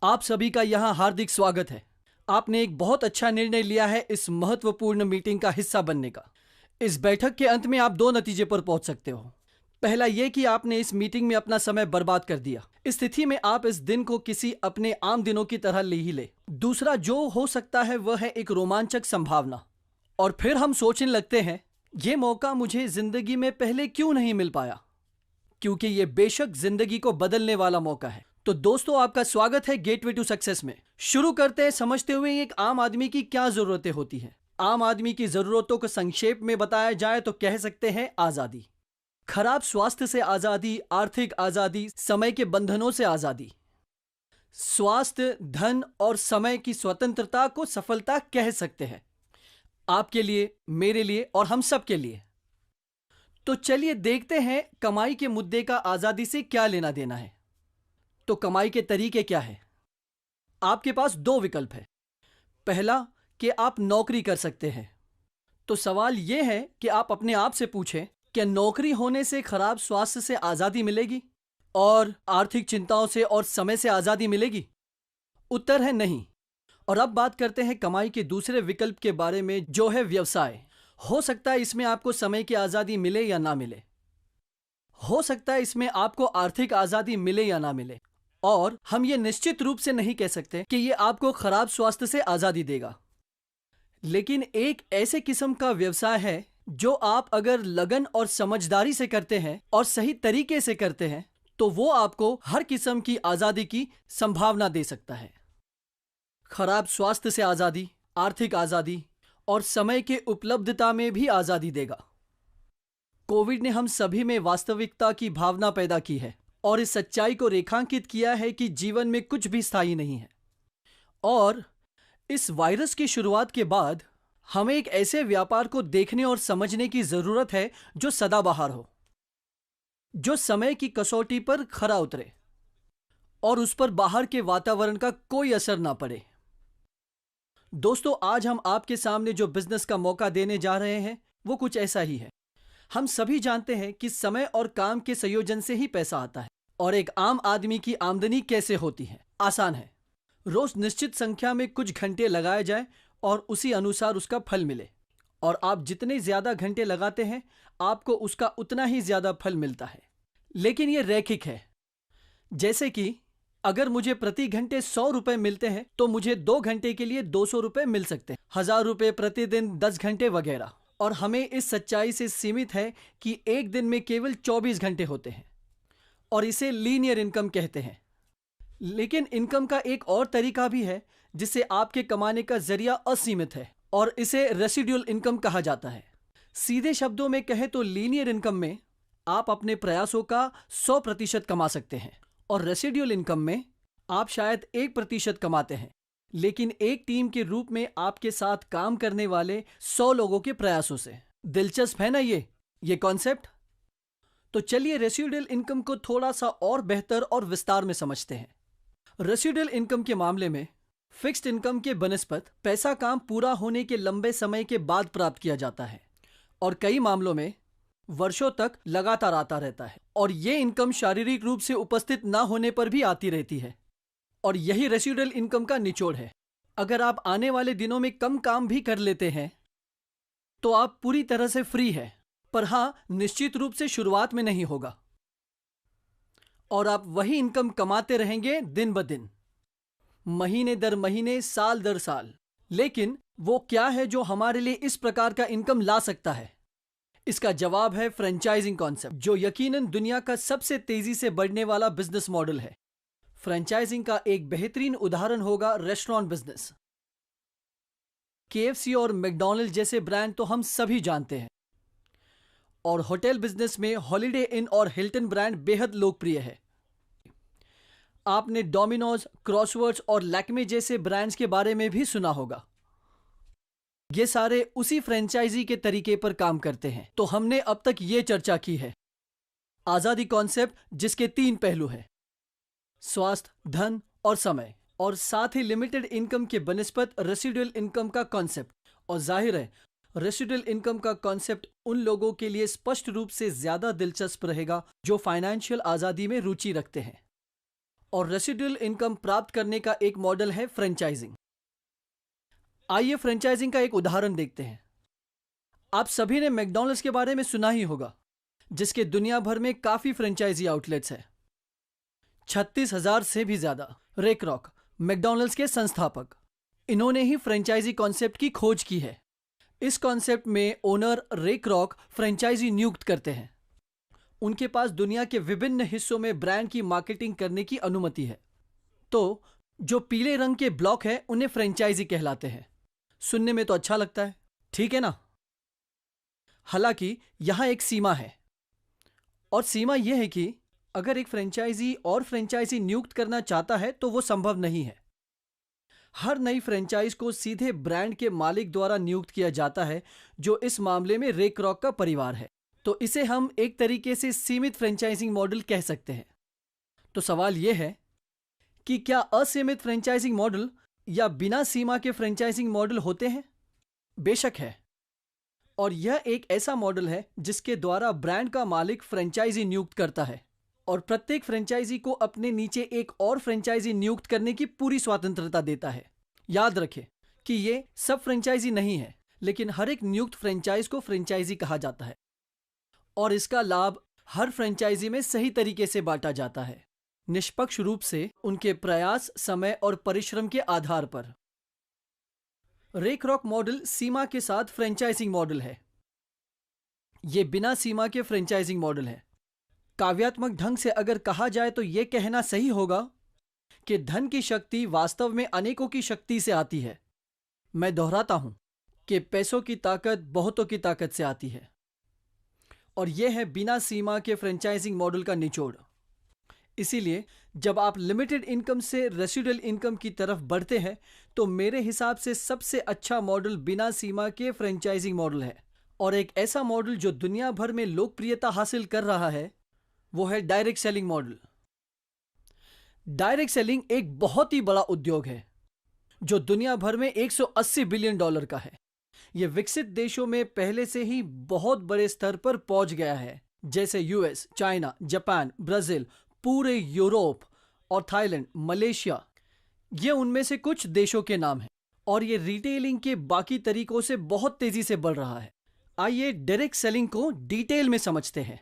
आप सभी का यहाँ हार्दिक स्वागत है। आपने एक बहुत अच्छा निर्णय लिया है इस महत्वपूर्ण मीटिंग का हिस्सा बनने का। इस बैठक के अंत में आप दो नतीजे पर पहुंच सकते हो। पहला ये कि आपने इस मीटिंग में अपना समय बर्बाद कर दिया। इस स्थिति में आप इस दिन को किसी अपने आम दिनों की तरह ले ही ले। दूसरा जो हो सकता है वह है एक रोमांचक संभावना। और फिर हम सोचने लगते हैं, ये मौका मुझे जिंदगी में पहले क्यों नहीं मिल पाया, क्योंकि ये बेशक जिंदगी को बदलने वाला मौका है। तो दोस्तों, आपका स्वागत है गेटवे टू सक्सेस में। शुरू करते हैं समझते हुए एक आम आदमी की क्या जरूरतें होती हैं। आम आदमी की जरूरतों को संक्षेप में बताया जाए तो कह सकते हैं आजादी, खराब स्वास्थ्य से आजादी, आर्थिक आजादी, समय के बंधनों से आजादी। स्वास्थ्य, धन और समय की स्वतंत्रता को सफलता कह सकते हैं, आपके लिए, मेरे लिए और हम सब के लिए। तो चलिए देखते हैं कमाई के मुद्दे का आजादी से क्या लेना देना है। तो कमाई के तरीके क्या है? आपके पास दो विकल्प है। पहला कि आप नौकरी कर सकते हैं। तो सवाल यह है कि आप अपने आप से पूछें, क्या नौकरी होने से खराब स्वास्थ्य से आजादी मिलेगी और आर्थिक चिंताओं से और समय से आजादी मिलेगी? उत्तर है नहीं। और अब बात करते हैं कमाई के दूसरे विकल्प के बारे में, जो है व्यवसाय। हो सकता है इसमें आपको समय की आजादी मिले या ना मिले। हो सकता है इसमें आपको आर्थिक आजादी मिले या ना मिले। और हम ये निश्चित रूप से नहीं कह सकते कि ये आपको खराब स्वास्थ्य से आजादी देगा। लेकिन एक ऐसे किस्म का व्यवसाय है जो आप अगर लगन और समझदारी से करते हैं और सही तरीके से करते हैं तो वो आपको हर किस्म की आजादी की संभावना दे सकता है। खराब स्वास्थ्य से आजादी, आर्थिक आजादी और समय के उपलब्धता में भी आजादी देगा। कोविड ने हम सभी में वास्तविकता की भावना पैदा की है और इस सच्चाई को रेखांकित किया है कि जीवन में कुछ भी स्थायी नहीं है। और इस वायरस की शुरुआत के बाद हमें एक ऐसे व्यापार को देखने और समझने की जरूरत है जो सदाबहार हो, जो समय की कसौटी पर खरा उतरे और उस पर बाहर के वातावरण का कोई असर ना पड़े। दोस्तों, आज हम आपके सामने जो बिजनेस का मौका देने जा रहे हैं वो कुछ ऐसा ही है। हम सभी जानते हैं कि समय और काम के संयोजन से ही पैसा आता है। और एक आम आदमी की आमदनी कैसे होती है? आसान है। रोज निश्चित संख्या में कुछ घंटे लगाए जाए और उसी अनुसार उसका फल मिले। और आप जितने ज्यादा घंटे लगाते हैं आपको उसका उतना ही ज्यादा फल मिलता है। लेकिन यह रैखिक है। जैसे कि अगर मुझे प्रति घंटे 100 रुपए मिलते हैं तो मुझे 2 घंटे के लिए 200 रुपए मिल सकते हैं, 1000 रुपए प्रतिदिन 10 घंटे वगैरह। और हमें इस सच्चाई से सीमित है कि एक दिन में केवल 24 घंटे होते हैं और इसे लीनियर इनकम कहते हैं। लेकिन इनकम का एक और तरीका भी है जिससे आपके कमाने का जरिया असीमित है और इसे रेसिडुअल इनकम कहा जाता है। सीधे शब्दों में कहें तो लीनियर इनकम में आप अपने प्रयासों का 100% कमा सकते हैं और रेसिडुअल इनकम में आप शायद 1% कमाते हैं, लेकिन एक टीम के रूप में आपके साथ काम करने वाले 100 लोगों के प्रयासों से। दिलचस्प है ना ये कॉन्सेप्ट? तो चलिए रेसिडुअल इनकम को थोड़ा सा और बेहतर और विस्तार में समझते हैं। रेसिडुअल इनकम के मामले में फिक्स्ड इनकम के बनस्पत पैसा काम पूरा होने के लंबे समय के बाद प्राप्त किया जाता है और कई मामलों में वर्षों तक लगातार आता रहता है। और ये इनकम शारीरिक रूप से उपस्थित ना होने पर भी आती रहती है और यही रेसिडुअल इनकम का निचोड़ है। अगर आप आने वाले दिनों में कम काम भी कर लेते हैं तो आप पूरी तरह से फ्री है, पर हां, निश्चित रूप से शुरुआत में नहीं होगा और आप वही इनकम कमाते रहेंगे दिन ब दिन, महीने दर महीने, साल दर साल। लेकिन वो क्या है जो हमारे लिए इस प्रकार का इनकम ला सकता है? इसका जवाब है फ्रेंचाइजिंग कॉन्सेप्ट, जो यकीनन दुनिया का सबसे तेजी से बढ़ने वाला बिजनेस मॉडल है। फ्रेंचाइजिंग का एक बेहतरीन उदाहरण होगा रेस्टोरेंट बिजनेस। KFC और मैकडॉनल्ड जैसे ब्रांड तो हम सभी जानते हैं और होटल बिजनेस में हॉलिडे इन और हिल्टन ब्रांड बेहद लोकप्रिय है। आपने डोमिनोज, क्रॉसवर्ड्स और लैक्मे जैसे ब्रांड्स के बारे में भी सुना होगा। ये सारे उसी फ्रेंचाइजी के तरीके पर काम करते हैं। तो हमने अब तक ये चर्चा की है आजादी कॉन्सेप्ट, जिसके 3 पहलू हैं, स्वास्थ्य, धन और समय, और साथ ही लिमिटेड इनकम के बनस्पत रेसिडुअल इनकम का कॉन्सेप्ट। और जाहिर है रेसिडुअल इनकम का कॉन्सेप्ट उन लोगों के लिए स्पष्ट रूप से ज्यादा दिलचस्प रहेगा जो फाइनेंशियल आजादी में रुचि रखते हैं और रेसिडुअल इनकम प्राप्त करने का एक मॉडल है फ्रेंचाइजिंग। आइए फ्रेंचाइजिंग का एक उदाहरण देखते हैं। आप सभी ने मैकडॉनल्ड्स के बारे में सुना ही होगा, जिसके दुनिया भर में काफी फ्रेंचाइजी आउटलेट्स हैं। 36,000 से भी ज्यादा। रे क्रॉक, मैकडॉनल्ड्स के संस्थापक, इन्होंने ही फ्रेंचाइजी कॉन्सेप्ट की खोज की है। इस कॉन्सेप्ट में ओनर रे क्रॉक फ्रेंचाइजी नियुक्त करते हैं। उनके पास दुनिया के विभिन्न हिस्सों में ब्रांड की मार्केटिंग करने की अनुमति है। तो जो पीले रंग के ब्लॉक है उन्हें फ्रेंचाइजी कहलाते हैं। सुनने में तो अच्छा लगता है, ठीक है ना? हालांकि यहां एक सीमा है, और सीमा यह है कि अगर एक फ्रेंचाइजी और फ्रेंचाइजी नियुक्त करना चाहता है तो वो संभव नहीं है। हर नई फ्रेंचाइज को सीधे ब्रांड के मालिक द्वारा नियुक्त किया जाता है, जो इस मामले में रे क्रॉक का परिवार है। तो इसे हम एक तरीके से सीमित फ्रेंचाइजिंग मॉडल कह सकते हैं। तो सवाल यह है कि क्या असीमित फ्रेंचाइजिंग मॉडल या बिना सीमा के फ्रेंचाइजिंग मॉडल होते हैं? बेशक है। और यह एक ऐसा मॉडल है जिसके द्वारा ब्रांड का मालिक फ्रेंचाइजी नियुक्त करता है और प्रत्येक फ्रेंचाइजी को अपने नीचे एक और फ्रेंचाइजी नियुक्त करने की पूरी स्वतंत्रता देता है। याद रखें कि ये सब फ्रेंचाइजी नहीं है, लेकिन हर एक नियुक्त फ्रेंचाइज को फ्रेंचाइजी कहा जाता है और इसका लाभ हर फ्रेंचाइजी में सही तरीके से बांटा जाता है, निष्पक्ष रूप से उनके प्रयास, समय और परिश्रम के आधार पर। रे क्रॉक मॉडल सीमा के साथ फ्रेंचाइजिंग मॉडल है। यह बिना सीमा के फ्रेंचाइजिंग मॉडल है। काव्यात्मक ढंग से अगर कहा जाए तो यह कहना सही होगा कि धन की शक्ति वास्तव में अनेकों की शक्ति से आती है। मैं दोहराता हूं कि पैसों की ताकत बहुतों की ताकत से आती है, और यह है बिना सीमा के फ्रेंचाइजिंग मॉडल का निचोड़। इसीलिए जब आप लिमिटेड इनकम से रेसिडुअल इनकम की तरफ बढ़ते हैं तो मेरे हिसाब से सबसे अच्छा मॉडल बिना सीमा के फ्रेंचाइजिंग मॉडल है। और एक ऐसा मॉडल जो दुनिया भर में लोकप्रियता हासिल कर रहा है वो है direct selling model. Direct selling एक बहुत ही बड़ा उद्योग है जो दुनिया भर में $180 बिलियन का है। यह विकसित देशों में पहले से ही बहुत बड़े स्तर पर पहुंच गया है, जैसे यूएस, चाइना, जापान, ब्राजील, पूरे यूरोप और थाईलैंड, मलेशिया। ये उनमें से कुछ देशों के नाम हैं, और ये रिटेलिंग के बाकी तरीकों से बहुत तेजी से बढ़ रहा है। आइए डायरेक्ट सेलिंग को डिटेल में समझते हैं।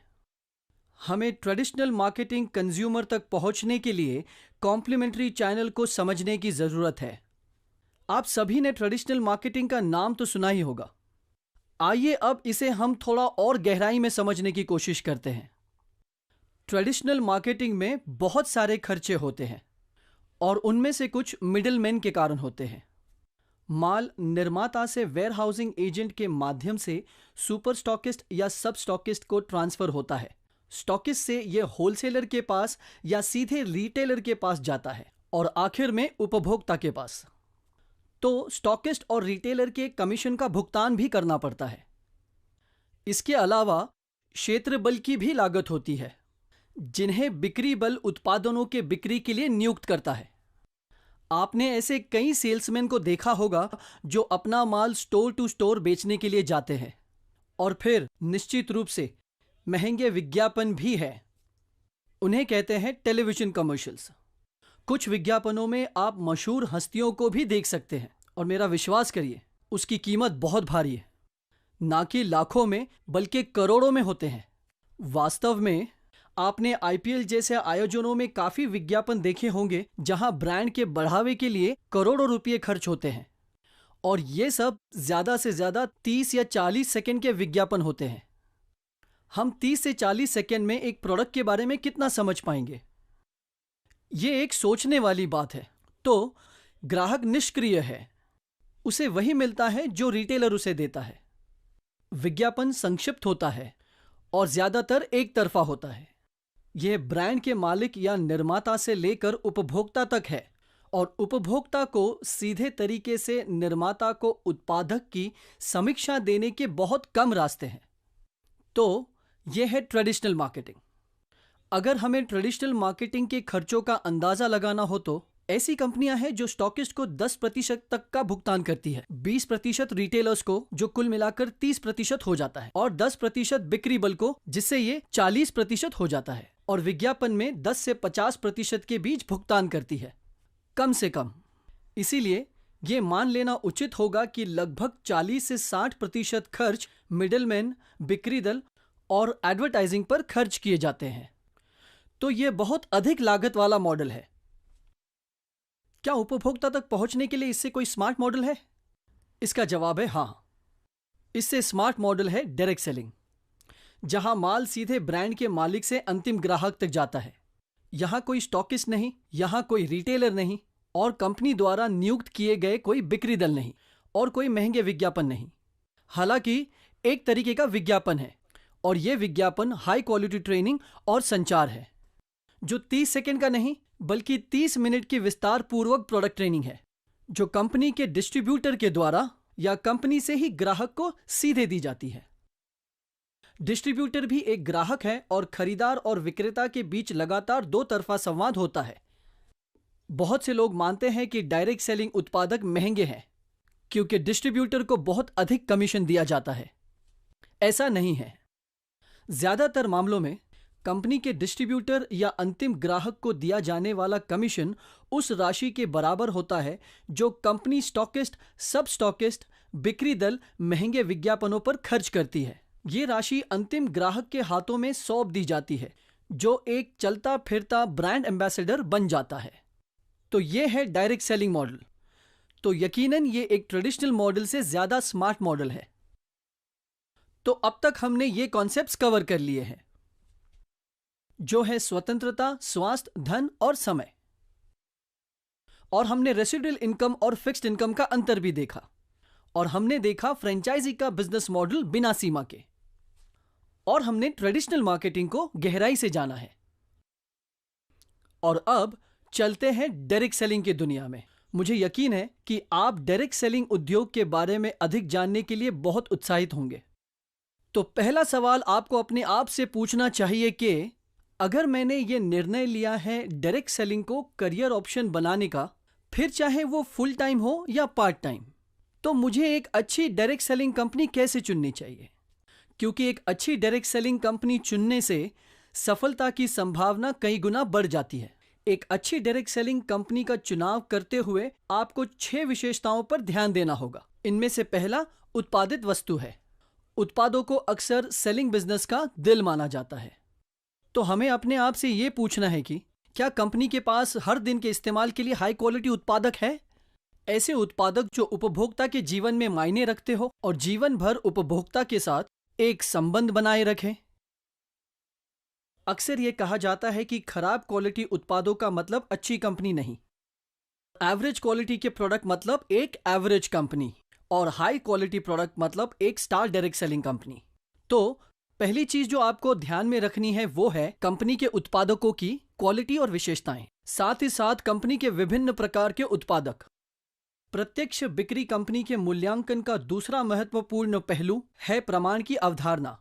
हमें ट्रेडिशनल मार्केटिंग कंज्यूमर तक पहुंचने के लिए कॉम्प्लीमेंट्री चैनल को समझने की जरूरत है। आप सभी ने ट्रेडिशनल मार्केटिंग का नाम तो सुना ही होगा। आइए अब इसे हम थोड़ा और गहराई में समझने की कोशिश करते हैं। ट्रेडिशनल मार्केटिंग में बहुत सारे खर्चे होते हैं और उनमें से कुछ मिडिलमैन के कारण होते हैं। माल निर्माता से वेयरहाउसिंग एजेंट के माध्यम से सुपर स्टॉकिस्ट या सब स्टॉकिस्ट को ट्रांसफर होता है। स्टॉकिस्ट से यह होलसेलर के पास या सीधे रिटेलर के पास जाता है और आखिर में उपभोक्ता के पास। तो स्टॉकिस्ट और रिटेलर के कमीशन का भुगतान भी करना पड़ता है। इसके अलावा क्षेत्र बल की भी लागत होती है, जिन्हें बिक्री बल उत्पादनों के बिक्री के लिए नियुक्त करता है। आपने ऐसे कई सेल्समैन को देखा होगा जो अपना माल स्टोर टू स्टोर बेचने के लिए जाते हैं, और फिर निश्चित रूप से महंगे विज्ञापन भी है। उन्हें कहते हैं टेलीविजन कमर्शियल्स। कुछ विज्ञापनों में आप मशहूर हस्तियों को भी देख सकते हैं, और मेरा विश्वास करिए उसकी कीमत बहुत भारी है, ना कि लाखों में बल्कि करोड़ों में होते हैं। वास्तव में आपने आईपीएल जैसे आयोजनों में काफी विज्ञापन देखे होंगे जहां ब्रांड के बढ़ावे के लिए करोड़ों रुपए खर्च होते हैं, और ये सब ज्यादा से ज्यादा 30 या 40 सेकंड के विज्ञापन होते हैं। हम 30 से 40 सेकंड में एक प्रोडक्ट के बारे में कितना समझ पाएंगे? ये एक सोचने वाली बात है। तो ग्राहक निष्क्रिय है, उसे वही मिलता है जो रिटेलर उसे देता है। विज्ञापन संक्षिप्त होता है और ज्यादातर एक तरफा होता है। यह ब्रांड के मालिक या निर्माता से लेकर उपभोक्ता तक है, और उपभोक्ता को सीधे तरीके से निर्माता को उत्पादक की समीक्षा देने के बहुत कम रास्ते हैं। तो यह है ट्रेडिशनल मार्केटिंग। अगर हमें ट्रेडिशनल मार्केटिंग के खर्चों का अंदाजा लगाना हो तो ऐसी कंपनियां हैं जो स्टॉकिस्ट को 10% तक का भुगतान करती है, 20% रिटेलर्स को जो कुल मिलाकर 30% हो जाता है, और 10% बिक्री बल को जिससे ये 40% हो जाता है। और विज्ञापन में 10 से 50% के बीच भुगतान करती है, कम से कम। इसीलिए ये मान लेना उचित होगा कि लगभग 40 से 60% खर्च मिडलमैन, बिक्री दल और एडवर्टाइजिंग पर खर्च किए जाते हैं। तो यह बहुत अधिक लागत वाला मॉडल है। क्या उपभोक्ता तक पहुंचने के लिए इससे कोई स्मार्ट मॉडल है? इसका जवाब है हाँ। इससे स्मार्ट मॉडल है डायरेक्ट सेलिंग, जहां माल सीधे ब्रांड के मालिक से अंतिम ग्राहक तक जाता है। यहां कोई स्टॉकिस्ट नहीं, यहां कोई रिटेलर नहीं, और कंपनी द्वारा नियुक्त किए गए कोई बिक्री दल नहीं, और कोई महंगे विज्ञापन नहीं। हालांकि एक तरीके का विज्ञापन है, और यह विज्ञापन हाई क्वालिटी ट्रेनिंग और संचार है, जो 30 सेकंड का नहीं बल्कि 30 मिनट की विस्तार पूर्वक प्रोडक्ट ट्रेनिंग है, जो कंपनी के डिस्ट्रीब्यूटर के द्वारा या कंपनी से ही ग्राहक को सीधे दी जाती है। डिस्ट्रीब्यूटर भी एक ग्राहक है और खरीदार और विक्रेता के बीच लगातार दो तरफा संवाद होता है। बहुत से लोग मानते हैं कि डायरेक्ट सेलिंग उत्पादक महंगे हैं क्योंकि डिस्ट्रीब्यूटर को बहुत अधिक कमीशन दिया जाता है। ऐसा नहीं है। ज्यादातर मामलों में कंपनी के डिस्ट्रीब्यूटर या अंतिम ग्राहक को दिया जाने वाला कमीशन उस राशि के बराबर होता है जो कंपनी स्टॉकिस्ट, सब स्टॉकिस्ट, बिक्री दल महंगे विज्ञापनों पर खर्च करती है। ये राशि अंतिम ग्राहक के हाथों में सौंप दी जाती है, जो एक चलता फिरता ब्रांड एम्बेसडर बन जाता है। तो ये है डायरेक्ट सेलिंग मॉडल। तो यकीनन ये एक ट्रेडिशनल मॉडल से ज्यादा स्मार्ट मॉडल है। तो अब तक हमने ये कॉन्सेप्ट्स कवर कर लिए हैं, जो है स्वतंत्रता, स्वास्थ्य, धन और समय। और हमने रेसिडुअल इनकम और फिक्स्ड इनकम का अंतर भी देखा, और हमने देखा फ्रेंचाइजी का बिजनेस मॉडल बिना सीमा के, और हमने ट्रेडिशनल मार्केटिंग को गहराई से जाना है। और अब चलते हैं डायरेक्ट सेलिंग की दुनिया में। मुझे यकीन है कि आप डायरेक्ट सेलिंग उद्योग के बारे में अधिक जानने के लिए बहुत उत्साहित होंगे। तो पहला सवाल आपको अपने आप से पूछना चाहिए कि अगर मैंने ये निर्णय लिया है डायरेक्ट सेलिंग को करियर ऑप्शन बनाने का, फिर चाहे वो फुल टाइम हो या पार्ट टाइम, तो मुझे एक अच्छी डायरेक्ट सेलिंग कंपनी कैसे चुननी चाहिए? क्योंकि एक अच्छी डायरेक्ट सेलिंग कंपनी चुनने से सफलता की संभावना कई गुना बढ़ जाती है। एक अच्छी डायरेक्ट सेलिंग कंपनी का चुनाव करते हुए आपको 6 विशेषताओं पर ध्यान देना होगा। इनमें से पहला उत्पादित वस्तु है। उत्पादों को अक्सर सेलिंग बिजनेस का दिल माना जाता है। तो हमें अपने आप से यह पूछना है कि क्या कंपनी के पास हर दिन के इस्तेमाल के लिए हाई क्वालिटी उत्पादक है? ऐसे उत्पादक जो उपभोक्ता के जीवन में मायने रखते हो और जीवन भर उपभोक्ता के साथ एक संबंध बनाए रखें। अक्सर यह कहा जाता है कि खराब क्वालिटी उत्पादों का मतलब अच्छी कंपनी नहीं। एवरेज क्वालिटी के प्रोडक्ट मतलब एक एवरेज कंपनी, और हाई क्वालिटी प्रोडक्ट मतलब एक स्टार डायरेक्ट सेलिंग कंपनी। तो पहली चीज जो आपको ध्यान में रखनी है वो है कंपनी के उत्पादकों की क्वालिटी और विशेषताएं, साथ ही साथ कंपनी के विभिन्न प्रकार के उत्पादक। प्रत्यक्ष बिक्री कंपनी के मूल्यांकन का दूसरा महत्वपूर्ण पहलू है प्रमाण की अवधारणा।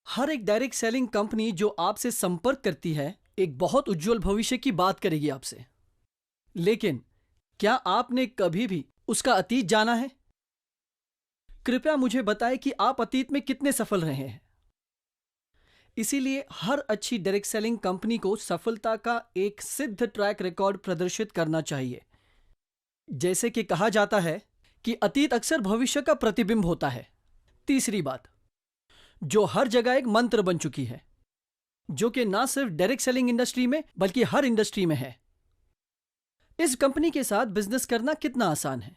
हर एक डायरेक्ट सेलिंग कंपनी जो आपसे संपर्क करती है एक बहुत उज्जवल भविष्य की बात करेगी आपसे, लेकिन क्या आपने कभी भी उसका अतीत जाना है? कृपया मुझे बताएं कि आप अतीत में कितने सफल रहे हैं। इसीलिए हर अच्छी डायरेक्ट सेलिंग कंपनी को सफलता का एक सिद्ध ट्रैक रिकॉर्ड प्रदर्शित करना चाहिए। जैसे कि कहा जाता है कि अतीत अक्सर भविष्य का प्रतिबिंब होता है। तीसरी बात, जो हर जगह एक मंत्र बन चुकी है, जो कि ना सिर्फ डायरेक्ट सेलिंग इंडस्ट्री में बल्कि हर इंडस्ट्री में है। इस कंपनी के साथ बिजनेस करना कितना आसान है।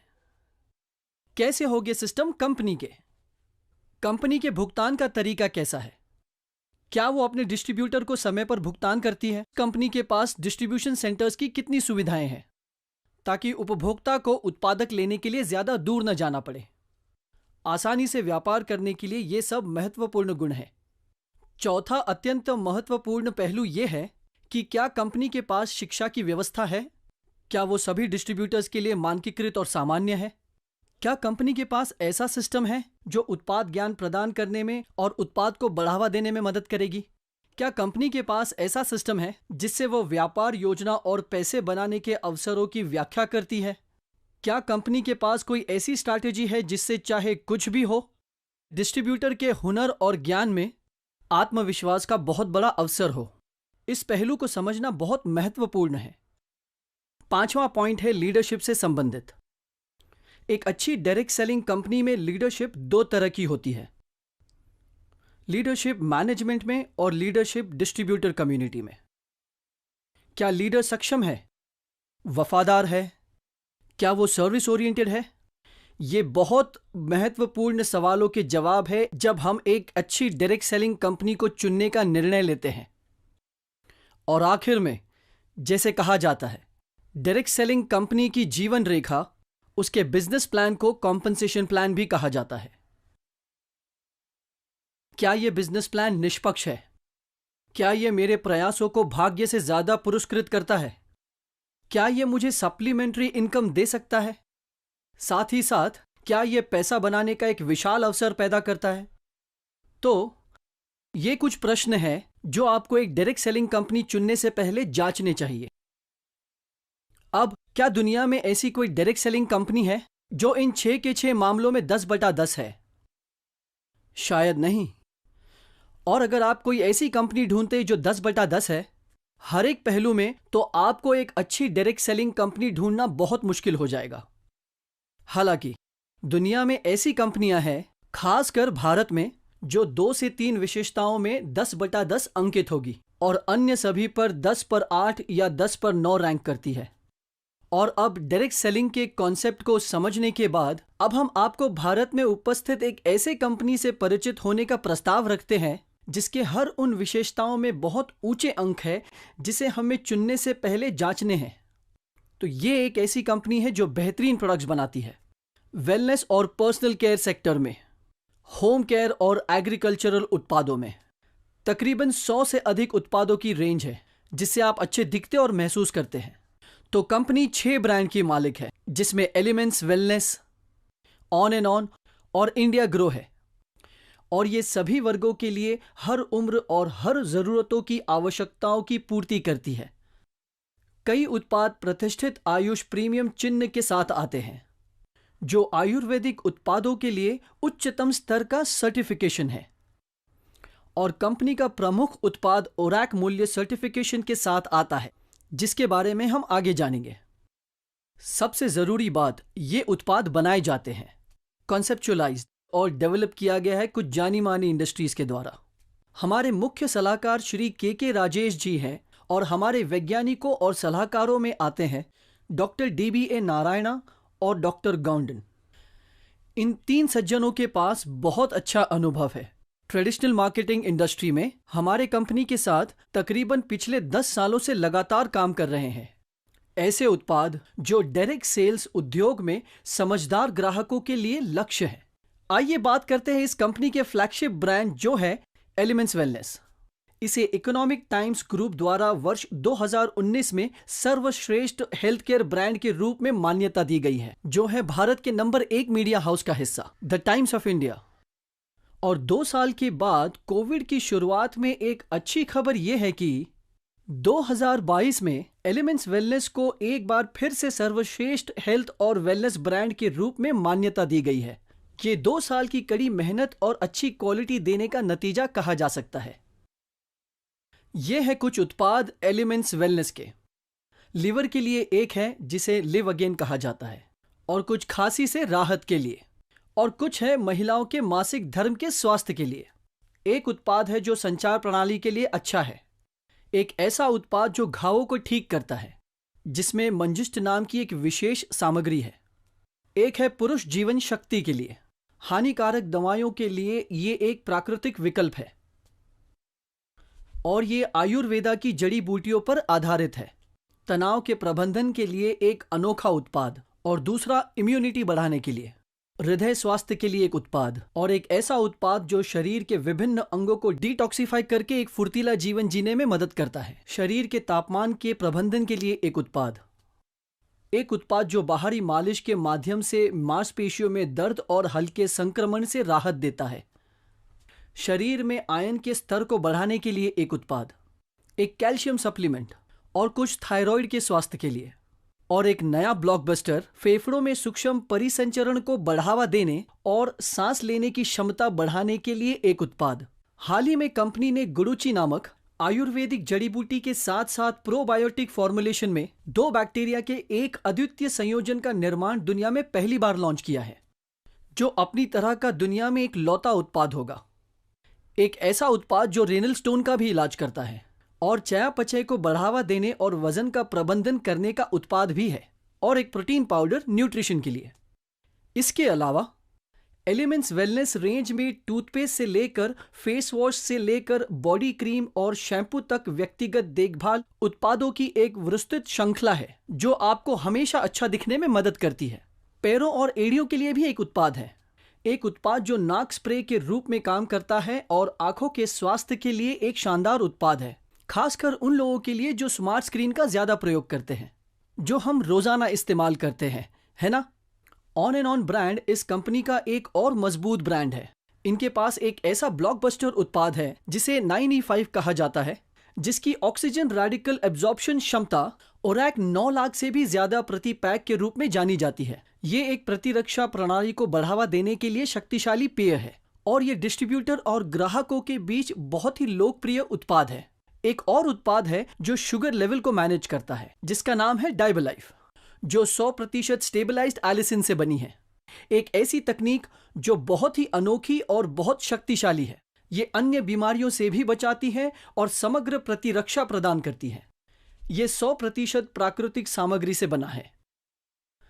कैसे होगे सिस्टम कंपनी के? कंपनी के भुगतान का तरीका कैसा है? क्या वो अपने डिस्ट्रीब्यूटर को समय पर भुगतान करती है? कंपनी के पास डिस्ट्रीब्यूशन सेंटर्स की कितनी सुविधाएं हैं ताकि उपभोक्ता को उत्पादक लेने के लिए ज्यादा दूर न जाना पड़े? आसानी से व्यापार करने के लिए ये सब महत्वपूर्ण गुण हैं। चौथा अत्यंत महत्वपूर्ण पहलू यह है कि क्या कंपनी के पास शिक्षा की व्यवस्था है? क्या वो सभी डिस्ट्रीब्यूटर्स के लिए मानकीकृत और सामान्य है? क्या कंपनी के पास ऐसा सिस्टम है जो उत्पाद ज्ञान प्रदान करने में और उत्पाद को बढ़ावा देने में मदद करेगी? क्या कंपनी के पास ऐसा सिस्टम है जिससे वो व्यापार योजना और पैसे बनाने के अवसरों की व्याख्या करती है? क्या कंपनी के पास कोई ऐसी स्ट्रैटेजी है जिससे चाहे कुछ भी हो, डिस्ट्रीब्यूटर के हुनर और ज्ञान में आत्मविश्वास का बहुत बड़ा अवसर हो? इस पहलू को समझना बहुत महत्वपूर्ण है। 5वां पॉइंट है लीडरशिप से संबंधित। एक अच्छी डायरेक्ट सेलिंग कंपनी में लीडरशिप 2 तरह की होती है, लीडरशिप मैनेजमेंट में और लीडरशिप डिस्ट्रीब्यूटर कम्युनिटी में। क्या लीडर सक्षम है, वफादार है, क्या वो सर्विस ओरिएंटेड है? ये बहुत महत्वपूर्ण सवालों के जवाब है जब हम एक अच्छी डायरेक्ट सेलिंग कंपनी को चुनने का निर्णय लेते हैं। और आखिर में, जैसे कहा जाता है, डायरेक्ट सेलिंग कंपनी की जीवन रेखा, उसके बिजनेस प्लान को कॉम्पनसेशन प्लान भी कहा जाता है। क्या यह बिजनेस प्लान निष्पक्ष है? क्या यह मेरे प्रयासों को भाग्य से ज्यादा पुरस्कृत करता है? क्या यह मुझे सप्लीमेंट्री इनकम दे सकता है? साथ ही साथ क्या यह पैसा बनाने का एक विशाल अवसर पैदा करता है? तो ये कुछ प्रश्न हैं जो आपको एक डायरेक्ट सेलिंग कंपनी चुनने से पहले जांचने चाहिए। अब क्या दुनिया में ऐसी कोई डायरेक्ट सेलिंग कंपनी है जो इन 6 के 6 मामलों में 10/10 है? शायद नहीं। और अगर आप कोई ऐसी कंपनी ढूंढते जो 10/10 है हर एक पहलू में, तो आपको एक अच्छी डायरेक्ट सेलिंग कंपनी ढूंढना बहुत मुश्किल हो जाएगा। हालांकि दुनिया में ऐसी कंपनियां हैं, खासकर भारत में, जो 2 से 3 विशेषताओं में 10/10 अंकित होगी और अन्य सभी पर 10/8 या 10/9 रैंक करती है। और अब डायरेक्ट सेलिंग के कॉन्सेप्ट को समझने के बाद अब हम आपको भारत में उपस्थित एक ऐसे कंपनी से परिचित होने का प्रस्ताव रखते हैं जिसके हर उन विशेषताओं में बहुत ऊंचे अंक है जिसे हमें चुनने से पहले जांचने हैं। तो ये एक ऐसी कंपनी है जो बेहतरीन प्रोडक्ट्स बनाती है वेलनेस और पर्सनल केयर सेक्टर में, होम केयर और एग्रीकल्चरल उत्पादों में। तकरीबन 100 से अधिक उत्पादों की रेंज है जिससे आप अच्छे दिखते और महसूस करते हैं। तो कंपनी 6 ब्रांड की मालिक है जिसमें elements wellness, on and on और इंडिया ग्रो है। और ये सभी वर्गों के लिए हर उम्र और हर जरूरतों की आवश्यकताओं की पूर्ति करती है। कई उत्पाद प्रतिष्ठित आयुष प्रीमियम चिन्ह के साथ आते हैं जो आयुर्वेदिक उत्पादों के लिए उच्चतम स्तर का सर्टिफिकेशन है। और कंपनी का प्रमुख उत्पाद ओरैक मूल्य सर्टिफिकेशन के साथ आता है जिसके बारे में हम आगे जानेंगे। सबसे जरूरी बात, ये उत्पाद बनाए जाते हैं, कॉन्सेप्चुअलाइज्ड और डेवलप किया गया है कुछ जानी मानी इंडस्ट्रीज के द्वारा। हमारे मुख्य सलाहकार श्री के राजेश जी हैं और हमारे वैज्ञानिकों और सलाहकारों में आते हैं डॉक्टर DBA नारायणा और डॉक्टर गौंडन। इन 3 सज्जनों के पास बहुत अच्छा अनुभव है ट्रेडिशनल मार्केटिंग इंडस्ट्री में। हमारे कंपनी के साथ तकरीबन पिछले 10 सालों से लगातार काम कर रहे हैं। ऐसे उत्पाद जो डायरेक्ट सेल्स उद्योग में समझदार ग्राहकों के लिए लक्ष्य है। आइए बात करते हैं इस कंपनी के फ्लैगशिप ब्रांड जो है एलिमेंट्स वेलनेस। इसे इकोनॉमिक टाइम्स ग्रुप द्वारा वर्ष 2019 में सर्वश्रेष्ठ हेल्थ केयर ब्रांड के रूप में मान्यता दी गई है, जो है भारत के नंबर 1 मीडिया हाउस का हिस्सा, द टाइम्स ऑफ इंडिया। और 2 साल के बाद कोविड की शुरुआत में एक अच्छी खबर यह है कि 2022 में एलिमेंट्स वेलनेस को एक बार फिर से सर्वश्रेष्ठ हेल्थ और वेलनेस ब्रांड के रूप में मान्यता दी गई है। ये 2 साल की कड़ी मेहनत और अच्छी क्वालिटी देने का नतीजा कहा जा सकता है। ये है कुछ उत्पाद एलिमेंट्स वेलनेस के। लिवर के लिए एक है जिसे लिव अगेन कहा जाता है, और कुछ खांसी से राहत के लिए, और कुछ है महिलाओं के मासिक धर्म के स्वास्थ्य के लिए। एक उत्पाद है जो संचार प्रणाली के लिए अच्छा है, एक ऐसा उत्पाद जो घावों को ठीक करता है जिसमें मंजिष्ठ नाम की एक विशेष सामग्री है। एक है पुरुष जीवन शक्ति के लिए, हानिकारक दवाइयों के लिए ये एक प्राकृतिक विकल्प है, और ये आयुर्वेदा की जड़ी बूटियों पर आधारित है। तनाव के प्रबंधन के लिए एक अनोखा उत्पाद, और दूसरा इम्यूनिटी बढ़ाने के लिए, हृदय स्वास्थ्य के लिए एक उत्पाद, और एक ऐसा उत्पाद जो शरीर के विभिन्न अंगों को डिटॉक्सिफाई करके एक फुर्तीला जीवन जीने में मदद करता है। शरीर के तापमान के प्रबंधन के लिए एक उत्पाद, एक उत्पाद जो बाहरी मालिश के माध्यम से मांसपेशियों में दर्द और हल्के संक्रमण से राहत देता है। शरीर में आयन के स्तर को बढ़ाने के लिए एक उत्पाद, एक कैल्शियम सप्लीमेंट, और कुछ थायराइड के स्वास्थ्य के लिए, और एक नया ब्लॉकबस्टर फेफड़ों में सूक्ष्म परिसंचरण को बढ़ावा देने और सांस लेने की क्षमता बढ़ाने के लिए एक उत्पाद। हाल ही में कंपनी ने गुडुची नामक आयुर्वेदिक जड़ी बूटी के साथ साथ प्रोबायोटिक फॉर्मुलेशन में 2 बैक्टीरिया के एक अद्वितीय संयोजन का निर्माण दुनिया में पहली बार लॉन्च किया है, जो अपनी तरह का दुनिया में एक लौता उत्पाद होगा। एक ऐसा उत्पाद जो रेनल स्टोन का भी इलाज करता है और चयापचय को बढ़ावा देने और वजन का प्रबंधन करने का उत्पाद भी है, और एक प्रोटीन पाउडर न्यूट्रिशन के लिए। इसके अलावा एलिमेंट्स वेलनेस रेंज में टूथपेस्ट से लेकर फेस वॉश से लेकर बॉडी क्रीम और शैम्पू तक व्यक्तिगत देखभाल उत्पादों की एक विस्तृत श्रृंखला है जो आपको हमेशा अच्छा दिखने में मदद करती है। पैरों और एड़ियों के लिए भी एक उत्पाद है, एक उत्पाद जो नाक स्प्रे के रूप में काम करता है और आंखों के स्वास्थ्य के लिए एक शानदार उत्पाद है, खासकर उन लोगों के लिए जो स्मार्ट स्क्रीन का ज्यादा प्रयोग करते हैं, जो हम रोजाना इस्तेमाल करते हैं, है ना? ऑन एंड ऑन ब्रांड इस कंपनी का एक और मजबूत ब्रांड है। इनके पास एक ऐसा ब्लॉकबस्टर उत्पाद है जिसे 9E5 कहा जाता है, जिसकी ऑक्सीजन रेडिकल एब्जॉर्प्शन क्षमता ओरैक 9 लाख से भी ज्यादा प्रति पैक के रूप में जानी जाती है। ये एक प्रतिरक्षा प्रणाली को बढ़ावा देने के लिए शक्तिशाली पेय है और ये डिस्ट्रीब्यूटर और ग्राहकों के बीच बहुत ही लोकप्रिय उत्पाद है। एक और उत्पाद है जो शुगर लेवल को मैनेज करता है, जिसका नाम है डाइबलाइफ, जो 100% स्टेबलाइज्ड एलिसिन से बनी है। एक ऐसी तकनीक जो बहुत ही अनोखी और बहुत शक्तिशाली है। ये अन्य बीमारियों से भी बचाती है और समग्र प्रतिरक्षा प्रदान करती है। ये 100% प्राकृतिक सामग्री से बना है।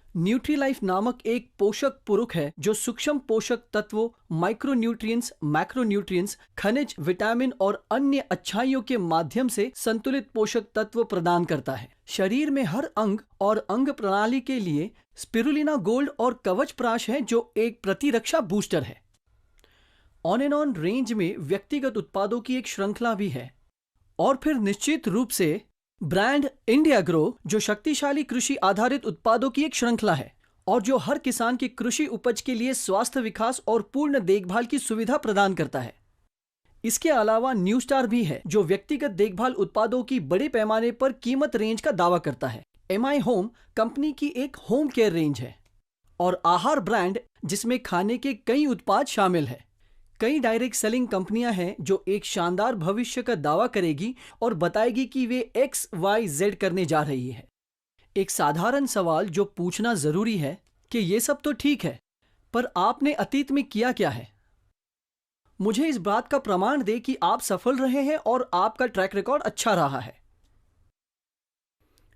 न्यूट्रीलाइफ नामक एक पोषक पूरक है जो सूक्ष्म पोषक तत्वों, माइक्रोन्यूट्रिएंट्स, मैक्रोन्यूट्रिएंट्स, खनिज, विटामिन और अन्य अच्छाइयों के माध्यम से संतुलित पोषक तत्व प्रदान करता है। शरीर में हर अंग और अंग प्रणाली के लिए स्पिरुलिना गोल्ड और कवच प्राश है जो एक प्रतिरक्षा बूस्टर है। ऑन एंड ऑन रेंज में व्यक्तिगत उत्पादों की एक श्रृंखला भी है, और फिर निश्चित रूप से ब्रांड इंडिया ग्रो जो शक्तिशाली कृषि आधारित उत्पादों की एक श्रृंखला है और जो हर किसान की कृषि उपज के लिए स्वास्थ्य विकास और पूर्ण देखभाल की सुविधा प्रदान करता है। इसके अलावा न्यू स्टार भी है जो व्यक्तिगत देखभाल उत्पादों की बड़े पैमाने पर कीमत रेंज का दावा करता है। एमआई होम कंपनी की एक होम केयर रेंज है और आहार ब्रांड जिसमें खाने के कई उत्पाद शामिल है। कई डायरेक्ट सेलिंग कंपनियां हैं जो एक शानदार भविष्य का दावा करेगी और बताएगी कि वे XYZ करने जा रही है। एक साधारण सवाल जो पूछना जरूरी है कि ये सब तो ठीक है, पर आपने अतीत में किया क्या है? मुझे इस बात का प्रमाण दे कि आप सफल रहे हैं और आपका ट्रैक रिकॉर्ड अच्छा रहा है।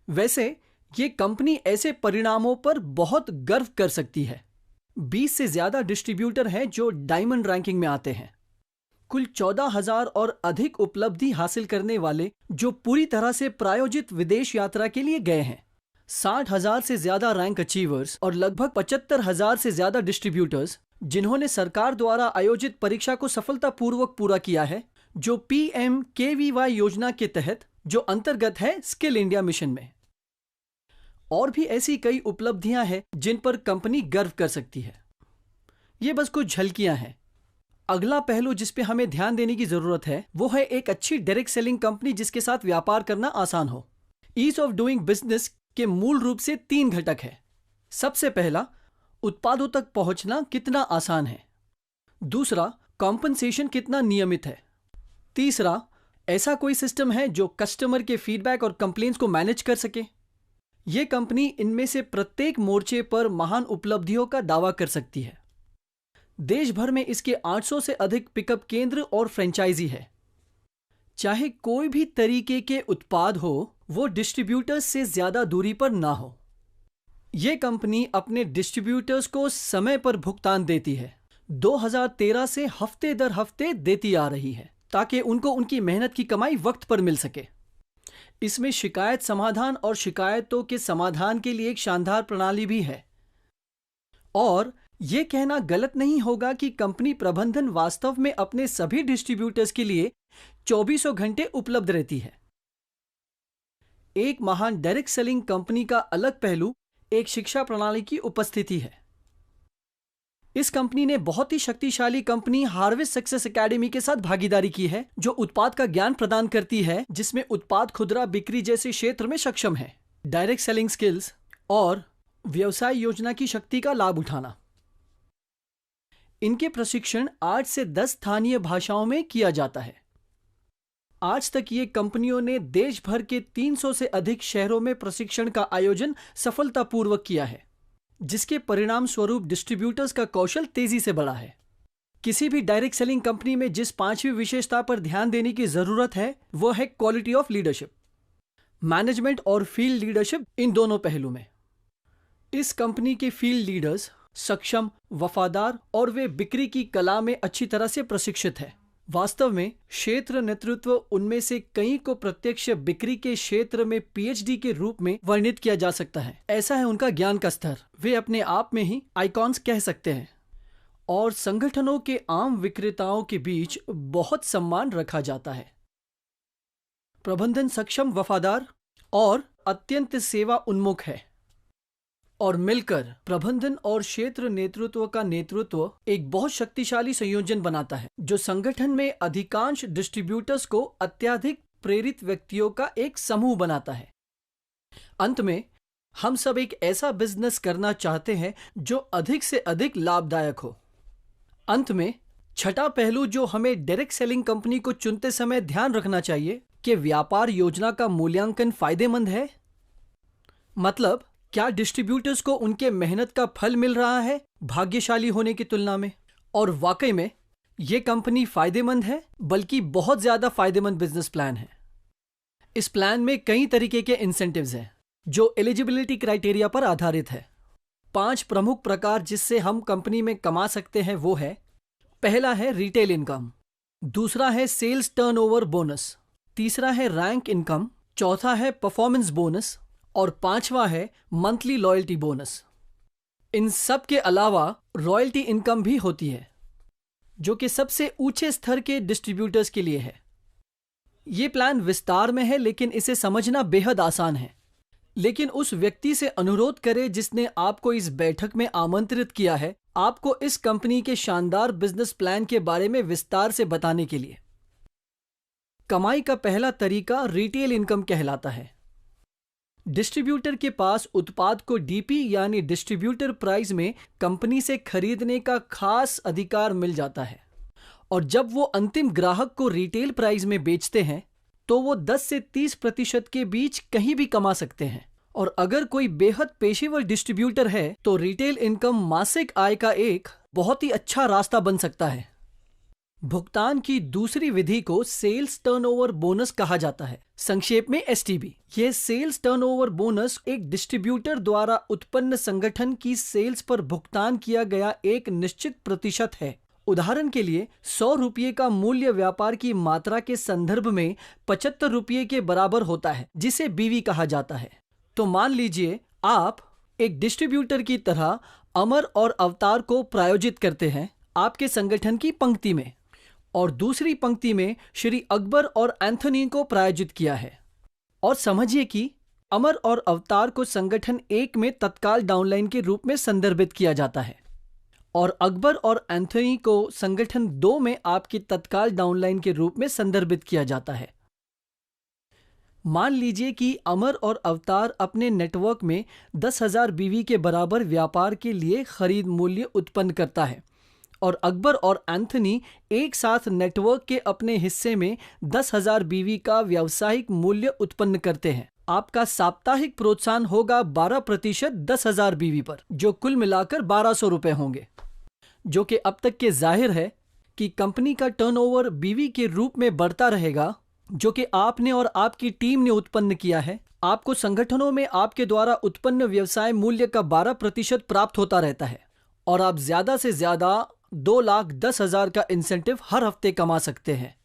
वैसे ये कंपनी ऐसे परिणामों पर बहुत गर्व कर सकती है। 20 से ज्यादा डिस्ट्रीब्यूटर हैं जो डायमंड रैंकिंग में आते हैं। कुल 14,000 और अधिक उपलब्धि हासिल करने वाले जो पूरी तरह से प्रायोजित विदेश यात्रा के लिए गए हैं। 60,000 से ज्यादा रैंक अचीवर्स और लगभग 75,000 से ज्यादा डिस्ट्रीब्यूटर्स जिन्होंने सरकार द्वारा आयोजित परीक्षा को सफलतापूर्वक पूरा किया है, जो PMKVY योजना के तहत जो अंतर्गत है स्किल इंडिया मिशन में। और भी ऐसी कई उपलब्धियां हैं जिन पर कंपनी गर्व कर सकती है। ये बस कुछ झलकियां हैं। अगला पहलू जिस पे हमें ध्यान देने की जरूरत है वो है एक अच्छी डायरेक्ट सेलिंग कंपनी जिसके साथ व्यापार करना आसान हो। ईज ऑफ डूइंग बिजनेस के मूल रूप से 3 घटक है। सबसे पहला, उत्पादों तक पहुंचना कितना आसान है। दूसरा, कॉम्पनसेशन कितना नियमित है। तीसरा, ऐसा कोई सिस्टम है जो कस्टमर के फीडबैक और कंप्लेंट्स को मैनेज कर सके। ये कंपनी इनमें से प्रत्येक मोर्चे पर महान उपलब्धियों का दावा कर सकती है। देश भर में इसके 800 से अधिक पिकअप केंद्र और फ्रेंचाइजी है। चाहे कोई भी तरीके के उत्पाद हो, वो डिस्ट्रीब्यूटर्स से ज्यादा दूरी पर ना हो। ये कंपनी अपने डिस्ट्रीब्यूटर्स को समय पर भुगतान देती है। 2013 से हफ्ते दर हफ्ते देती आ रही है ताकि उनको उनकी मेहनत की कमाई वक्त पर मिल सके। इसमें शिकायत समाधान और शिकायतों के समाधान के लिए एक शानदार प्रणाली भी है। और यह कहना गलत नहीं होगा कि कंपनी प्रबंधन वास्तव में अपने सभी डिस्ट्रीब्यूटर्स के लिए 24 घंटे उपलब्ध रहती है। एक महान डायरेक्ट सेलिंग कंपनी का अलग पहलू एक शिक्षा प्रणाली की उपस्थिति है। इस कंपनी ने बहुत ही शक्तिशाली कंपनी हार्वेस्ट सक्सेस एकेडमी के साथ भागीदारी की है, जो उत्पाद का ज्ञान प्रदान करती है जिसमें उत्पाद खुदरा बिक्री जैसे क्षेत्र में सक्षम है, डायरेक्ट सेलिंग स्किल्स और व्यवसाय योजना की शक्ति का लाभ उठाना। इनके प्रशिक्षण 8 से 10 स्थानीय भाषाओं में किया जाता है। आज तक ये कंपनियों ने देश भर के 300 से अधिक शहरों में प्रशिक्षण का आयोजन सफलतापूर्वक किया है, जिसके परिणाम स्वरूप डिस्ट्रीब्यूटर्स का कौशल तेजी से बढ़ा है। किसी भी डायरेक्ट सेलिंग कंपनी में जिस पांचवी विशेषता पर ध्यान देने की जरूरत है वो है क्वालिटी ऑफ लीडरशिप। मैनेजमेंट और फील्ड लीडरशिप, इन दोनों पहलू में इस कंपनी के फील्ड लीडर्स सक्षम, वफादार और वे बिक्री की कला में अच्छी तरह से प्रशिक्षित है। वास्तव में क्षेत्र नेतृत्व उनमें से कई को प्रत्यक्ष बिक्री के क्षेत्र में पीएचडी के रूप में वर्णित किया जा सकता है। ऐसा है उनका ज्ञान का स्तर, वे अपने आप में ही आइकॉन्स कह सकते हैं और संगठनों के आम विक्रेताओं के बीच बहुत सम्मान रखा जाता है। प्रबंधन सक्षम, वफादार और अत्यंत सेवा उन्मुख है और मिलकर प्रबंधन और क्षेत्र नेतृत्व का नेतृत्व एक बहुत शक्तिशाली संयोजन बनाता है जो संगठन में अधिकांश डिस्ट्रीब्यूटर्स को अत्यधिक प्रेरित व्यक्तियों का एक समूह बनाता है। अंत में हम सब एक ऐसा बिजनेस करना चाहते हैं जो अधिक से अधिक लाभदायक हो। अंत में छठा पहलू जो हमें डायरेक्ट सेलिंग कंपनी को चुनते समय ध्यान रखना चाहिए कि व्यापार योजना का मूल्यांकन फायदेमंद है। मतलब क्या डिस्ट्रीब्यूटर्स को उनके मेहनत का फल मिल रहा है भाग्यशाली होने की तुलना में, और वाकई में ये कंपनी फायदेमंद है, बल्कि बहुत ज्यादा फायदेमंद बिजनेस प्लान है। इस प्लान में कई तरीके के इंसेंटिव्स हैं जो एलिजिबिलिटी क्राइटेरिया पर आधारित है। 5 प्रमुख प्रकार जिससे हम कंपनी में कमा सकते हैं वो है, पहला है रिटेल इनकम, दूसरा है सेल्स टर्नओवर बोनस, तीसरा है रैंक इनकम, चौथा है परफॉर्मेंस बोनस और पांचवा है मंथली लॉयल्टी बोनस। इन सब के अलावा रॉयल्टी इनकम भी होती है जो कि सबसे ऊंचे स्तर के डिस्ट्रीब्यूटर्स के लिए है। ये प्लान विस्तार में है लेकिन इसे समझना बेहद आसान है। लेकिन उस व्यक्ति से अनुरोध करें जिसने आपको इस बैठक में आमंत्रित किया है आपको इस कंपनी के शानदार बिजनेस प्लान के बारे में विस्तार से बताने के लिए। कमाई का पहला तरीका रिटेल इनकम कहलाता है। डिस्ट्रीब्यूटर के पास उत्पाद को डीपी यानी डिस्ट्रीब्यूटर प्राइस में कंपनी से खरीदने का खास अधिकार मिल जाता है और जब वो अंतिम ग्राहक को रिटेल प्राइस में बेचते हैं तो वो 10 से 30% के बीच कहीं भी कमा सकते हैं। और अगर कोई बेहद पेशेवर डिस्ट्रीब्यूटर है तो रिटेल इनकम मासिक आय का एक बहुत ही अच्छा रास्ता बन सकता है। भुगतान की दूसरी विधि को सेल्स टर्नओवर बोनस कहा जाता है, संक्षेप में एसटीबी। यह सेल्स टर्नओवर बोनस एक डिस्ट्रीब्यूटर द्वारा उत्पन्न संगठन की सेल्स पर भुगतान किया गया एक निश्चित प्रतिशत है। उदाहरण के लिए 100 रुपये का मूल्य व्यापार की मात्रा के संदर्भ में 75 रुपये के बराबर होता है जिसे बीवी कहा जाता है। तो मान लीजिए आप एक डिस्ट्रीब्यूटर की तरह अमर और अवतार को प्रायोजित करते हैं आपके संगठन की पंक्ति में और दूसरी पंक्ति में श्री अकबर और एंथनी को प्रायोजित किया है। और समझिए कि अमर और अवतार को संगठन 1 में तत्काल डाउनलाइन के रूप में संदर्भित किया जाता है और अकबर और एंथनी को संगठन 2 में आपकी तत्काल डाउनलाइन के रूप में संदर्भित किया जाता है। मान लीजिए कि अमर और अवतार अपने नेटवर्क में 10,000 बीवी के बराबर व्यापार के लिए खरीद मूल्य उत्पन्न करता है और अकबर और एंथनी एक साथ नेटवर्क के अपने हिस्से में 10,000 बीवी का व्यावसायिक मूल्य उत्पन्न करते हैं। आपका साप्ताहिक प्रोत्साहन होगा 12% 10,000 बीवी पर, जो कुल मिलाकर 1,200 रुपए होंगे, जो कि अब तक के जाहिर है कि कंपनी का टर्नओवर बीवी के रूप में बढ़ता रहेगा जो कि आपने और आपकी टीम ने उत्पन्न किया है। आपको संगठनों में आपके द्वारा उत्पन्न व्यवसाय मूल्य का 12% प्राप्त होता रहता है और आप ज्यादा से ज्यादा 2,10,000 का इंसेंटिव हर हफ्ते कमा सकते हैं।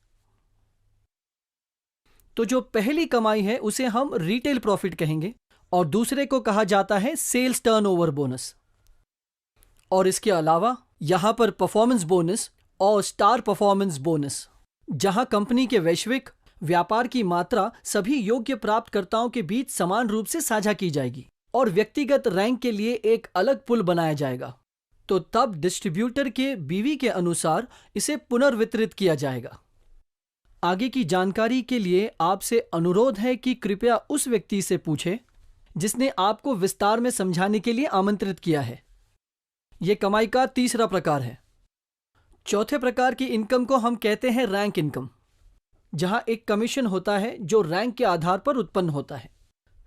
तो जो पहली कमाई है उसे हम रिटेल प्रॉफिट कहेंगे और दूसरे को कहा जाता है सेल्स टर्नओवर बोनस। और इसके अलावा यहां पर परफॉर्मेंस बोनस और स्टार परफॉर्मेंस बोनस, जहां कंपनी के वैश्विक व्यापार की मात्रा सभी योग्य प्राप्तकर्ताओं के बीच समान रूप से साझा की जाएगी और व्यक्तिगत रैंक के लिए एक अलग पुल बनाया जाएगा। तो तब डिस्ट्रीब्यूटर के बीवी के अनुसार इसे पुनर्वितरित किया जाएगा। आगे की जानकारी के लिए आपसे अनुरोध है कि कृपया उस व्यक्ति से पूछें जिसने आपको विस्तार में समझाने के लिए आमंत्रित किया है। यह कमाई का तीसरा प्रकार है। चौथे प्रकार की इनकम को हम कहते हैं रैंक इनकम। जहां एक कमीशन होता है जो रैंक के आधार पर उत्पन्न होता है।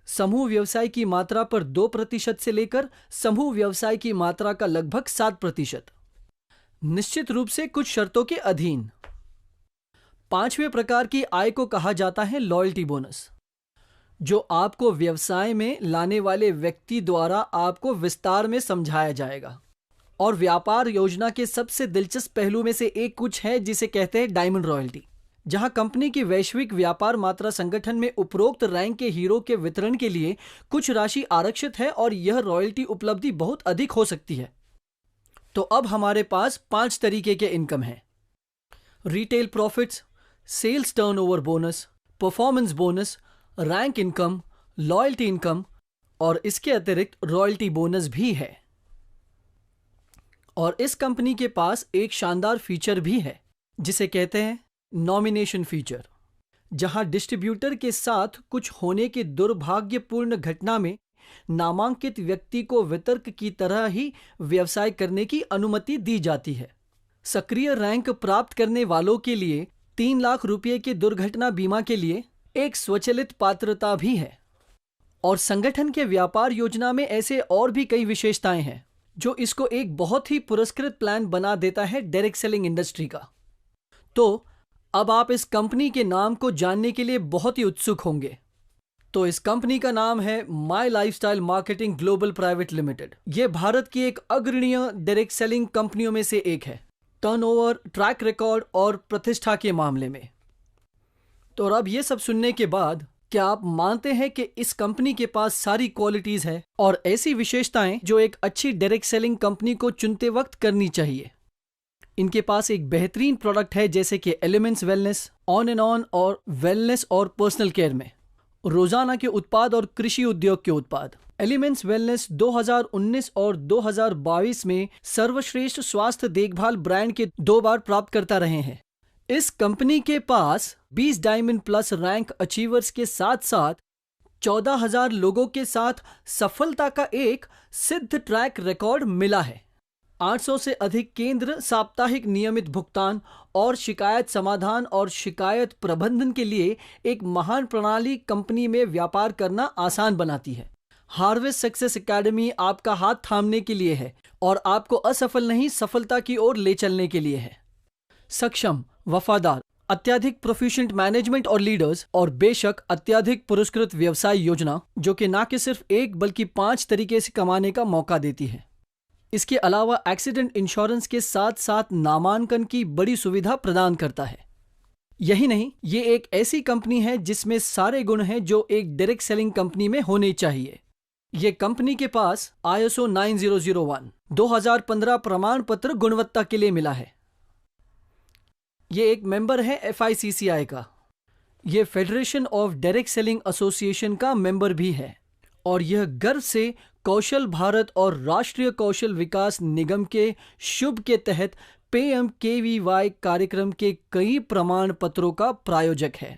समूह व्यवसाय की मात्रा पर 2% से लेकर समूह व्यवसाय की मात्रा का लगभग 7%, निश्चित रूप से कुछ शर्तों के अधीन। 5वें प्रकार की आय को कहा जाता है लॉयल्टी बोनस, जो आपको व्यवसाय में लाने वाले व्यक्ति द्वारा आपको विस्तार में समझाया जाएगा। और व्यापार योजना के सबसे दिलचस्प पहलू में से एक कुछ है जिसे कहते हैं डायमंड रॉयल्टी, जहां कंपनी की वैश्विक व्यापार मात्रा संगठन में उपरोक्त रैंक के हीरो के वितरण के लिए कुछ राशि आरक्षित है और यह रॉयल्टी उपलब्धि बहुत अधिक हो सकती है। तो अब हमारे पास 5 तरीके के इनकम हैं: retail profits, sales turnover bonus, performance bonus, rank income, loyalty income और इसके अतिरिक्त रॉयल्टी बोनस भी है। और इस कंपनी के पास एक शानदार फीचर भी है जिसे कहते हैं नॉमिनेशन फीचर, जहां डिस्ट्रीब्यूटर के साथ कुछ होने की दुर्भाग्यपूर्ण घटना में नामांकित व्यक्ति को वितरक की तरह ही व्यवसाय करने की अनुमति दी जाती है। सक्रिय रैंक प्राप्त करने वालों के लिए 3 लाख रुपए के दुर्घटना बीमा के लिए एक स्वचालित पात्रता भी है। और संगठन के व्यापार योजना में ऐसे और भी कई विशेषताएं हैं जो इसको एक बहुत ही पुरस्कृत प्लान बना देता है डायरेक्ट सेलिंग इंडस्ट्री का। तो अब आप इस कंपनी के नाम को जानने के लिए बहुत ही उत्सुक होंगे। तो इस कंपनी का नाम है my lifestyle marketing global private limited. यह भारत की एक अग्रणीय डायरेक्ट सेलिंग कंपनियों में से एक है, टर्नओवर, ट्रैक रिकॉर्ड और प्रतिष्ठा के मामले में। तो अब ये सब सुनने के बाद क्या आप मानते हैं कि इस कंपनी के पास सारी क्वालिटीज है और ऐसी विशेषताएं जो एक अच्छी डायरेक्ट सेलिंग कंपनी को चुनते वक्त करनी चाहिए? इनके पास एक बेहतरीन प्रोडक्ट है जैसे कि elements wellness, on and on और वेलनेस और पर्सनल केयर में, रोजाना के उत्पाद और कृषि उद्योग के उत्पाद। एलिमेंट्स वेलनेस 2019 और 2022 में सर्वश्रेष्ठ स्वास्थ्य देखभाल ब्रांड के 2 बार प्राप्तकर्ता रहे हैं। इस कंपनी के पास 20 डायमंड प्लस रैंक अचीवर्स के साथ साथ 14,000 लोगों के साथ सफलता का एक सिद्ध ट्रैक रिकॉर्ड मिला है। 800 से अधिक केंद्र साप्ताहिक नियमित भुगतान और शिकायत समाधान और शिकायत प्रबंधन के लिए एक महान प्रणाली कंपनी में व्यापार करना आसान बनाती है। हार्वेस्ट सक्सेस एकेडमी आपका हाथ थामने के लिए है और आपको असफल नहीं सफलता की ओर ले चलने के लिए है। सक्षम, वफादार, अत्यधिक प्रोफिशिएंट मैनेजमेंट और लीडर्स और बेशक अत्यधिक पुरस्कृत व्यवसाय योजना जो कि ना कि सिर्फ एक बल्कि 5 तरीके से कमाने का मौका देती है। इसके अलावा एक्सीडेंट इंश्योरेंस के साथ साथ नामांकन की बड़ी सुविधा प्रदान करता है। यही नहीं, ये एक ऐसी कंपनी है जिसमें सारे गुण हैं जो एक डायरेक्ट सेलिंग कंपनी में होने चाहिए। ये कंपनी के पास ISO 9001 2015 प्रमाण पत्र गुणवत्ता के लिए मिला है। ये एक मेंबर है FICCI का। ये federation of direct selling association का मेंबर भी है और यह गर्व से कौशल भारत और राष्ट्रीय कौशल विकास निगम के शुभ के तहत PMKVY कार्यक्रम के कई प्रमाण पत्रों का प्रायोजक है।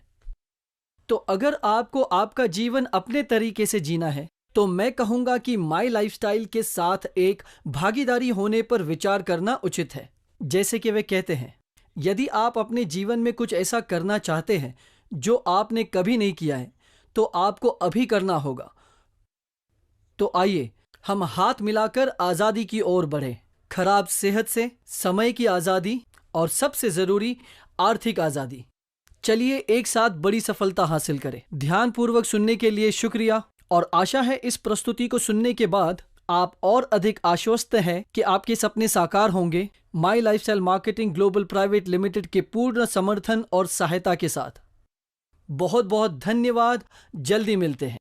तो अगर आपको आपका जीवन अपने तरीके से जीना है तो मैं कहूंगा कि माई लाइफस्टाइल के साथ एक भागीदारी होने पर विचार करना उचित है। जैसे कि वे कहते हैं, यदि आप अपने जीवन में कुछ ऐसा करना चाहते हैं जो आपने कभी नहीं किया है तो आपको अभी करना होगा। तो आइए हम हाथ मिलाकर आजादी की ओर बढ़ें, खराब सेहत से, समय की आजादी और सबसे जरूरी आर्थिक आजादी। चलिए एक साथ बड़ी सफलता हासिल करें। ध्यानपूर्वक सुनने के लिए शुक्रिया और आशा है इस प्रस्तुति को सुनने के बाद आप और अधिक आश्वस्त हैं कि आपके सपने साकार होंगे my lifestyle marketing global private limited के पूर्ण समर्थन और सहायता के साथ। बहुत बहुत धन्यवाद। जल्दी मिलते हैं।